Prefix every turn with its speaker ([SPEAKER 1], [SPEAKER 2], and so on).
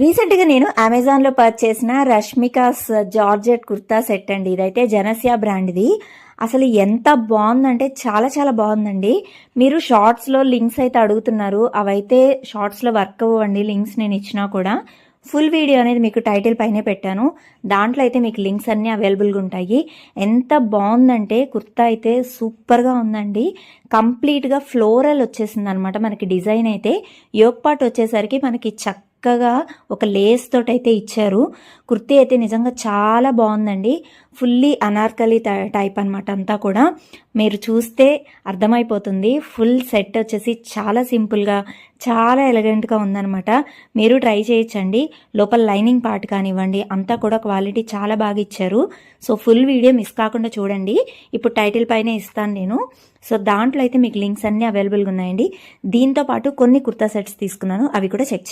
[SPEAKER 1] రీసెంట్గా నేను అమెజాన్లో పర్చేస్ చేసిన రష్మికాస్ జార్జెట్ కుర్తా సెట్ అండి. ఇదైతే జనస్యా బ్రాండ్ది. అసలు ఎంత బాగుందంటే చాలా చాలా బాగుందండి. మీరు షార్ట్స్లో లింక్స్ అయితే అడుగుతున్నారు, అవైతే షార్ట్స్లో వర్క్ అవ్వండి. లింక్స్ నేను ఇచ్చినా కూడా ఫుల్ వీడియో అనేది మీకు టైటిల్ పైనే పెట్టాను. దాంట్లో అయితే మీకు లింక్స్ అన్నీ అవైలబుల్గా ఉంటాయి. ఎంత బాగుందంటే కుర్తా అయితే సూపర్గా ఉందండి. కంప్లీట్గా ఫ్లోరల్ వచ్చేసింది అనమాట. మనకి డిజైన్ అయితే యోక్ పార్ట్ వచ్చేసరికి మనకి చక్కగా ఒక లేస్ తోటి అయితే ఇచ్చారు. కుర్తీ అయితే నిజంగా చాలా బాగుందండి. ఫుల్లీ అనార్కలి టైప్ అనమాట. అంతా కూడా మీరు చూస్తే అర్థమైపోతుంది. ఫుల్ సెట్ వచ్చేసి చాలా సింపుల్గా చాలా ఎలిగెంట్గా ఉందనమాట. మీరు ట్రై చేయొచ్చండి. లోపల లైనింగ్ పార్ట్ కానివ్వండి అంతా కూడా క్వాలిటీ చాలా బాగా ఇచ్చారు. సో ఫుల్ వీడియో మిస్ కాకుండా చూడండి. ఇప్పుడు టైటిల్ పైన ఇస్తాను నేను. సో దాంట్లో అయితే మీకు లింక్స్ అన్నీ అవైలబుల్గా ఉన్నాయండి. దీంతో పాటు కొన్ని కుర్తా సెట్స్ తీసుకున్నాను, అవి కూడా చెక్ చేయండి.